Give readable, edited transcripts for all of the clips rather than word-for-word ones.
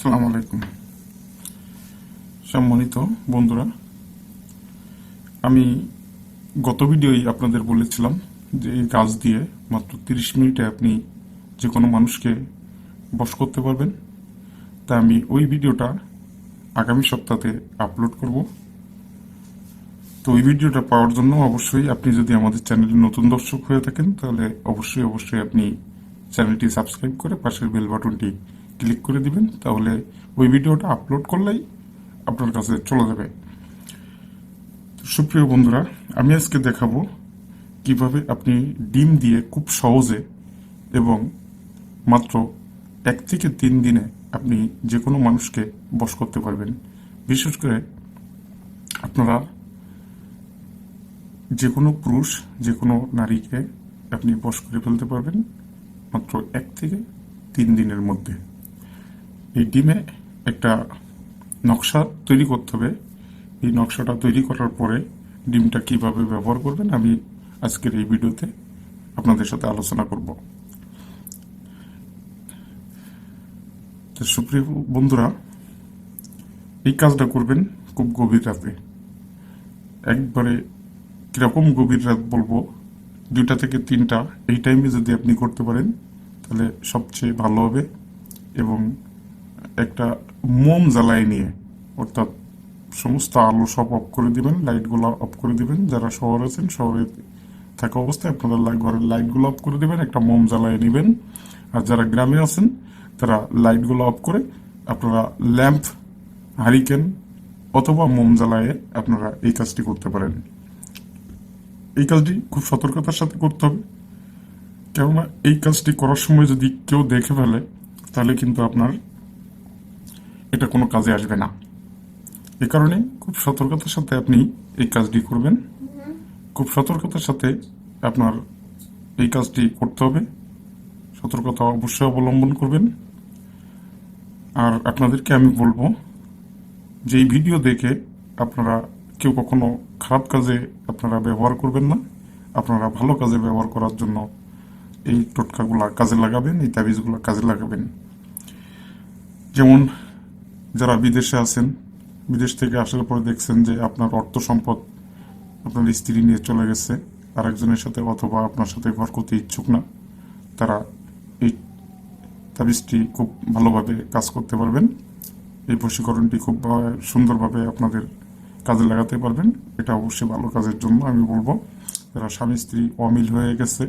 আসসালামু আলাইকুম সম্মানিত বন্ধুরা, আমি গত ভিডিওই আপনাদের বলেছিলাম যে এই কাজ দিয়ে মাত্র 30 মিনিটে আপনি যে কোনো মানুষকে বশ করতে পারবেন। তা আমি ওই ভিডিওটা আগামী সপ্তাহে আপলোড করব। তো ওই ভিডিওটা পাওয়ার জন্য অবশ্যই আপনি যদি আমাদের চ্যানেলে নতুন দর্শক হয়ে থাকেন তাহলে অবশ্যই আপনি চ্যানেলটি সাবস্ক্রাইব করে পাশের বেল বাটনটি ক্লিক করে দিবেন। তাহলে ওই ভিডিওটা আপলোড করলেই আপনার কাছে চলে যাবে। সুপ্রিয় বন্ধুরা, আমি আজকে দেখাবো কিভাবে আপনি ডিম দিয়ে খুব সহজে এবং মাত্র 1 থেকে 3 দিনে আপনি যে কোনো মানুষকে বশ করতে পারবেন। বিশেষ করে আপনারা যে কোনো পুরুষ যে কোনো নারীকে আপনি বশ করে ফেলতে পারবেন মাত্র 1 থেকে 3 দিনের মধ্যে। এই ডিমে একটা নকশা তৈরি করতে হবে। এই নকশাটা তৈরি করার পরে ডিমটা কিভাবে ব্যবহার করবেন আমি আজকের এই ভিডিওতে আপনাদের সাথে আলোচনা করব। তো সুপ্রিয় বন্ধুরা, এই কাজটা করবেন খুব গভীর রাতে। একবারে কিরকম গভীর রাত বলবো, 2টা থেকে 3টা এই টাইমে যদি আপনি করতে পারেন তাহলে সবচেয়ে ভালো হবে। এবং একটা মোম জ্বালায় নিয়ে, অর্থাৎ সমস্ত আলো সব অফ করে দিবেন, লাইটগুলো অফ করে দিবেন। যারা শহরে আছেন, শহরে থাকা অবস্থায় আপনারা ঘরের লাইটগুলো অফ করে দিবেন, একটা মোম জ্বালায় নেবেন। আর যারা গ্রামে আছেন তারা লাইটগুলো অফ করে আপনারা ল্যাম্প, হারিকেন অথবা মোম জ্বালায় আপনারা এই কাজটি করতে পারেন। এই কাজটি খুব সতর্কতার সাথে করতে হবে, কেননা এই কাজটি করার সময় যদি কেউ দেখে ফেলে তাহলে কিন্তু আপনার এটা কোনো কাজে আসবে না। এ কারণে খুব সতর্কতার সাথে আপনি এই কাজটি করবেন। খুব সতর্কতার সাথে আপনার এই কাজটি করতে হবে। সতর্কতা অবশ্যই অবলম্বন করবেন। আর আপনাদেরকে আমি বলবো যে এই ভিডিও দেখে আপনারা কেউ কখনো খারাপ কাজে আপনারা ব্যবহার করবেন না। আপনারা ভালো কাজে ব্যবহার করার জন্য এই টোটকাগুলা কাজে লাগাবেন, এই তাবিজগুলো কাজে লাগাবেন। যেমন যারা বিদেশে আছেন, বিদেশ থেকে আসার পরে দেখছেন যে আপনার অর্থ সম্পদ আপনার স্ত্রী নিয়ে চলে গেছে আরেকজনের সাথে, অথবা আপনার সাথে ঘর করতে ইচ্ছুক না, তারা এই তাবিজটি খুব ভালোভাবে কাজ করতে পারবেন। এই বশীকরণটি খুব সুন্দরভাবে আপনাদের কাজে লাগাতে পারবেন। এটা অবশ্যই ভালো কাজের জন্য আমি বলবো। যারা স্বামী স্ত্রী অমিল হয়ে গেছে,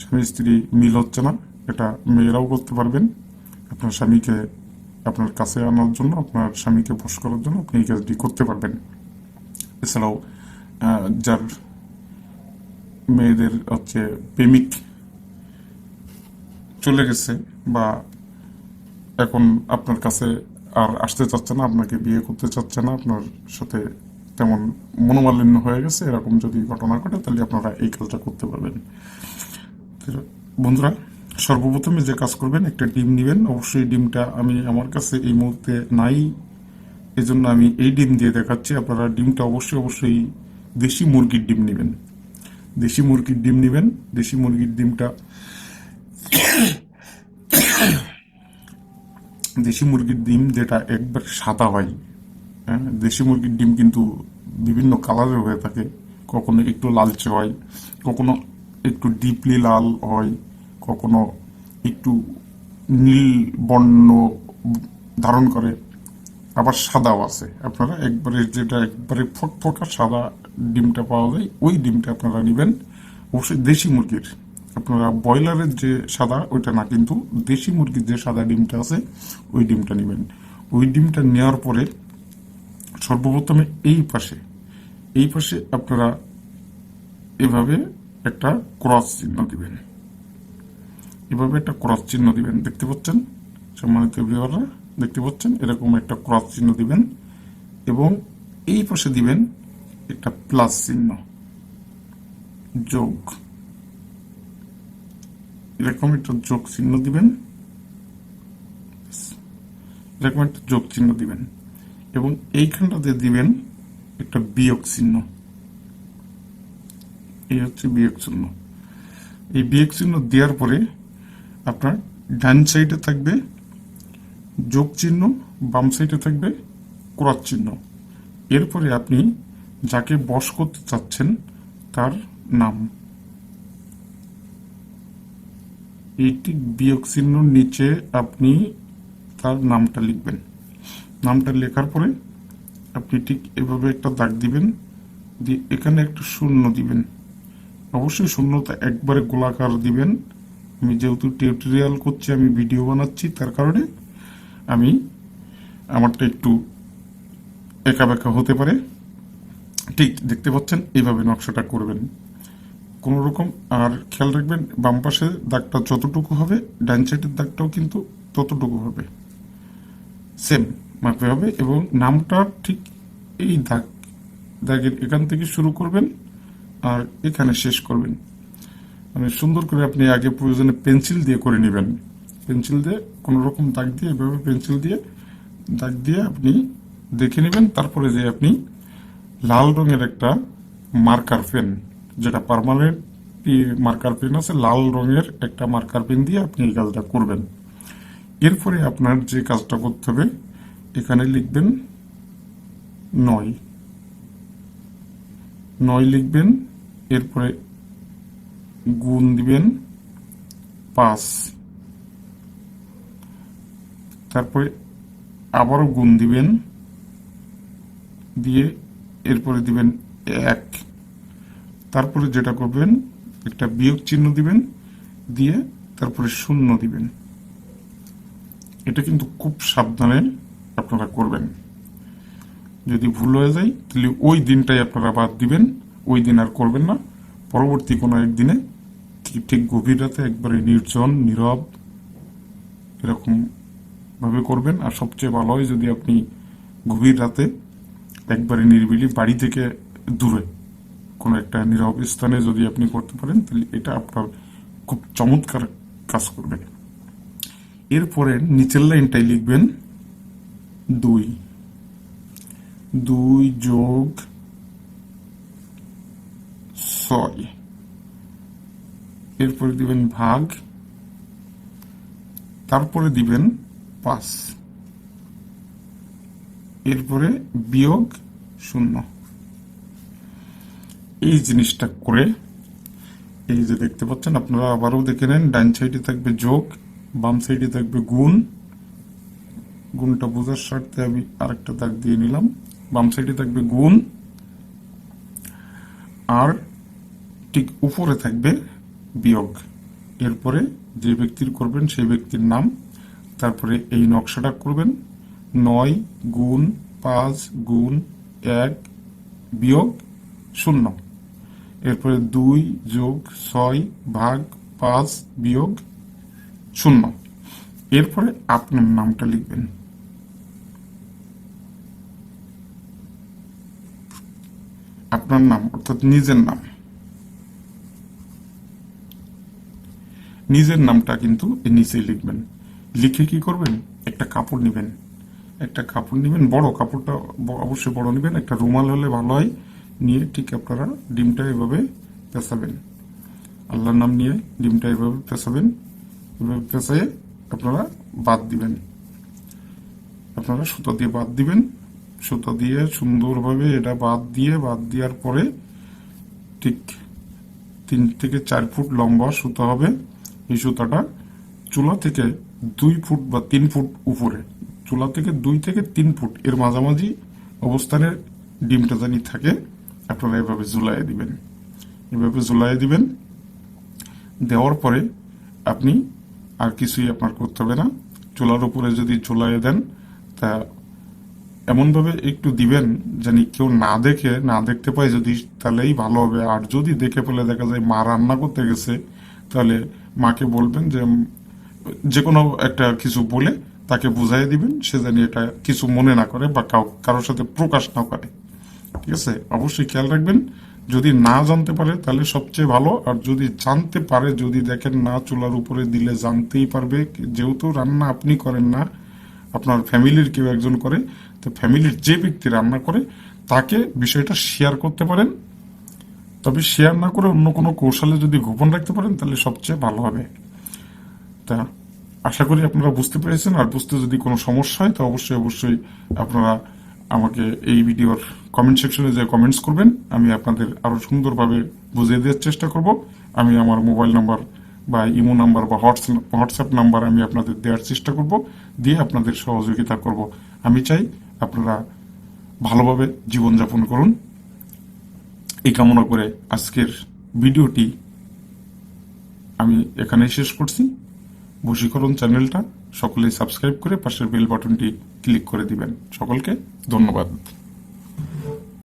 স্বামী স্ত্রী মিল হচ্ছে না, এটা মেয়েরাও করতে পারবেন। আপনার স্বামীকে আপনার কাছে আনার জন্য, আপনার স্বামীকে বশ করার জন্য আপনি এই কাজটি করতে পারবেন। এছাড়াও যার মেয়েদের প্রেমিক চলে গেছে বা এখন আপনার কাছে আর আসতে চাচ্ছে না, আপনাকে বিয়ে করতে চাচ্ছে না, আপনার সাথে তেমন মনোমালিন্য হয়ে গেছে, এরকম যদি ঘটনা ঘটে তাহলে আপনারা এই কাজটা করতে পারবেন। বন্ধুরা, সর্বপ্রথমে যে কাজ করবেন, একটা ডিম নেবেন। অবশ্যই ডিমটা আমি আমার কাছে এই মুহূর্তে নাই, এজন্য আমি এই ডিম দিয়ে দেখাচ্ছি। আপনারা ডিমটা অবশ্যই দেশি মুরগির ডিম নেবেন। দেশি মুরগির ডিম নেবেন। দেশি মুরগির ডিমটা, দেশি মুরগির ডিম যেটা একবার সাদা হয়, হ্যাঁ, দেশি মুরগির ডিম কিন্তু বিভিন্ন কালারের হয়ে থাকে। কখনো একটু লালচে হয়, কখনো একটু ডিপলি লাল হয়, কখনো একটু নীল বর্ণ ধারণ করে, আবার সাদাও আছে। আপনারা একবারে ফটফটা সাদা ডিমটা পাওয়া যায়, ওই ডিমটা আপনারা নেবেন। অবশ্যই দেশি মুরগির, আপনারা ব্রয়লারের যে সাদা ওইটা না, কিন্তু দেশি মুরগির যে সাদা ডিমটা আছে ওই ডিমটা নেবেন। ওই ডিমটা নেওয়ার পরে সর্বপ্রথমে এই পাশে আপনারা এভাবে একটা ক্রস চিহ্ন দিবেন। এভাবে একটা ক্রস চিহ্ন দিবেন, দেখতে পাচ্ছেন সম্মানিত ভিউয়াররা, দেখতে পাচ্ছেন এরকম একটা ক্রস চিহ্ন দিবেন। এবং এই পাশে দিবেন একটা প্লাস চিহ্ন, যোগ, এরকম একটা যোগ চিহ্ন দিবেন, এরকম একটা যোগ চিহ্ন দিবেন। এবং এইখানটাতে দিবেন একটা বিয়োগ চিহ্ন। এই হচ্ছে বিয়োগ চিহ্ন। এই বিয়োগ চিহ্ন দেওয়ার পরে আপনার ডান সাইডে থাকবে যোগ চিহ্ন, বাম সাইডে থাকবে ক্রস চিহ্ন। এরপরে আপনি যাকে বশ করতে চাচ্ছেন তার নাম, এই ঠিক বিয়োগ চিহ্নর নিচে আপনি তার নামটা লিখবেন। নামটা লেখার পরে আপনি ঠিক এভাবে একটা দাগ দিবেন, দিয়ে এখানে একটা শূন্য দিবেন। অবশ্যই শূন্যতা একবারে গোলাকার দিবেন। আমি যেহেতু টিউটোরিয়াল করছি, আমি ভিডিও বানাচ্ছি, তার কারণে আমি আমারটা একটু একা বেঁকা হতে পারে। ঠিক দেখতে পাচ্ছেন, এইভাবে নকশাটা করবেন কোন রকম। আর খেয়াল রাখবেন, বাম পাশে দাগটা যতটুকু হবে ডান সাইডের দাগটাও কিন্তু ততটুকু হবে, সেম মাপে হবে। এবং নামটা ঠিক এই দাগের এখান থেকে শুরু করবেন আর এখানে শেষ করবেন। মানে সুন্দর করে আপনি আগে প্রয়োজনে পেন্সিল দিয়ে করে নেবেন। পেন্সিল দিয়ে কোন রকম দাগ দিয়ে, এভাবে পেন্সিল দিয়ে দাগ দিয়ে আপনি দেখে নেবেন। তারপরে যে আপনি লাল রঙের একটা মার্কার পেন, যেটা পার্মানেন্ট মার্কার পেন আছে, লাল রঙের একটা মার্কার পেন দিয়ে আপনি এই কাজটা করবেন। এরপরে আপনার যে কাজটা করতে হবে, এখানে লিখবেন 9 লিখবেন। এরপরে গুণ দিবেন 5, তারপরে আবারও গুণ দিবেন, দিয়ে এরপরে দিবেন 1। তারপরে যেটা করবেন, একটা বিয়োগ চিহ্ন দিবেন, দিয়ে তারপরে 0 দিবেন। এটা কিন্তু খুব সাবধানে আপনারা করবেন। যদি ভুল হয়ে যায় তাহলে ওই দিনটাই আপনারা বাদ দিবেন, ওই দিন আর করবেন না। পরবর্তী কোনো একদিনে ঠিক গভীর রাতে একবারে নির্জন নীরব এরকম ভাবে করবেন। আর সবচেয়ে ভালো হয় যদি আপনি গভীর রাতে একবারে নিরিবিলি বাড়ি থেকে দূরে কোনো একটা নীরব স্থানে যদি আপনি করতে পারেন, তাহলে এটা আপনার খুব চমৎকার কাজ করবে। এরপরে নিচের লাইনটাই লিখবেন 2 যোগ 6, এরপরে দিবেন ভাগ, তারপরে দিবেন 5, এরপরে বিয়োগ 0। এই জিনিসটা করে, এই যে দেখতে পাচ্ছেন, আপনারা আবারও দেখে নেন, ডান সাইডে থাকবে যোগ, বাম সাইডে থাকবে গুণ। গুণটা বোঝার স্বার্থে আমি আরেকটা দাগ দিয়ে নিলাম। বাম সাইডে থাকবে গুণ, আর ঠিক উপরে থাকবে বিয়োগ। এরপরে যে ব্যক্তির করবেন সেই ব্যক্তির নাম, তারপরে এই নকশাটা করবেন 9 গুণ 5 গুণ 1 বিয়োগ 0, এরপরে 2 যোগ 6 ভাগ 5 বিয়োগ 0। এরপরে আপনার নামটা লিখবেন। আপনার নাম অর্থাৎ নিজের নাম, নিজের নামটা কিন্তু নিচেই লিখবেন। লিখে কি করবেন, একটা কাপড় নেবেন, বড় কাপড়টা অবশ্যই বড় নেবেন, একটা রুমাল হলে ভালো হয়। নিয়ে ঠিক আপনারা ডিমটা এভাবে পেঁচাবেন, আল্লাহর নাম নিয়ে ডিমটা এভাবে পেঁচাবেন। এভাবে পেঁচায়ে আপনারা বাদ দিবেন, আপনারা সুতা দিয়ে বাদ দিবেন। সুতা দিয়ে সুন্দরভাবে এটা বাদ দেওয়ার পরে ঠিক 3 থেকে 4 ফুট লম্বা সুতা হবে। এই সুতাটা চুলা থেকে 2 ফুট বা 3 ফুট উপরে, চুলা থেকে 2 থেকে 3 ফুট এর মাঝামাঝি অবস্থানে ডিমটা জানি থাকে, আপনারা এভাবে ঝুলাইয়ে দিবেন। দেওয়ার পরে আপনি আর কিছুই আপনার করতে হবে না। চুলার উপরে যদি ঝুলাইয়ে দেন, তা এমনভাবে একটু দিবেন জানি কেউ না দেখতে পায়, যদি তাহলেই ভালো হবে। আর যদি দেখে ফেলে, দেখা যায় মা রান্না করতে গেছে, তাহলে মাকে বলবেন যে কোনো একটা কিছু বলে তাকে বুঝাই দিবেন, সে জানি এটা কিছু মনে না করে বা কারোর সাথে প্রকাশ না করে। ঠিক আছে, অবশ্যই খেয়াল রাখবেন। যদি না জানতে পারে তাহলে সবচেয়ে ভালো, আর যদি জানতে পারে, যদি দেখেন না চুলার উপরে দিলে জানতেই পারবে, যেহেতু রান্না আপনি করেন না, আপনার ফ্যামিলির কেউ একজন করে, তো ফ্যামিলির যে ব্যক্তি রান্না করে তাকে বিষয়টা শেয়ার করতে পারেন। তবে শেয়ার না করে অন্য কোনো কৌশলে যদি গোপন রাখতে পারেন তাহলে সবচেয়ে ভালো হবে। তা আশা করি আপনারা বুঝতে পেরেছেন। আর বুঝতে যদি কোনো সমস্যা হয় তো অবশ্যই অবশ্যই আপনারা আমাকে এই ভিডিওর কমেন্ট সেকশনে যে কমেন্টস করবেন, আমি আপনাদের আরো সুন্দরভাবে বুঝিয়ে দেওয়ার চেষ্টা করব। আমি আমার মোবাইল নাম্বার বা ইমো নাম্বার বা হোয়াটসঅ্যাপ নাম্বার আমি আপনাদের দেওয়ার চেষ্টা করব, দিয়ে আপনাদের সহযোগিতা করব। আমি চাই আপনারা ভালোভাবে জীবনযাপন করুন। এই কামনা করে আজকের ভিডিওটি আমি এখানেই শেষ করছি। বশীকরণ চ্যানেলটা সকলেই সাবস্ক্রাইব করে পাশের বেল বাটনটি ক্লিক করে দিবেন। সকলকে ধন্যবাদ।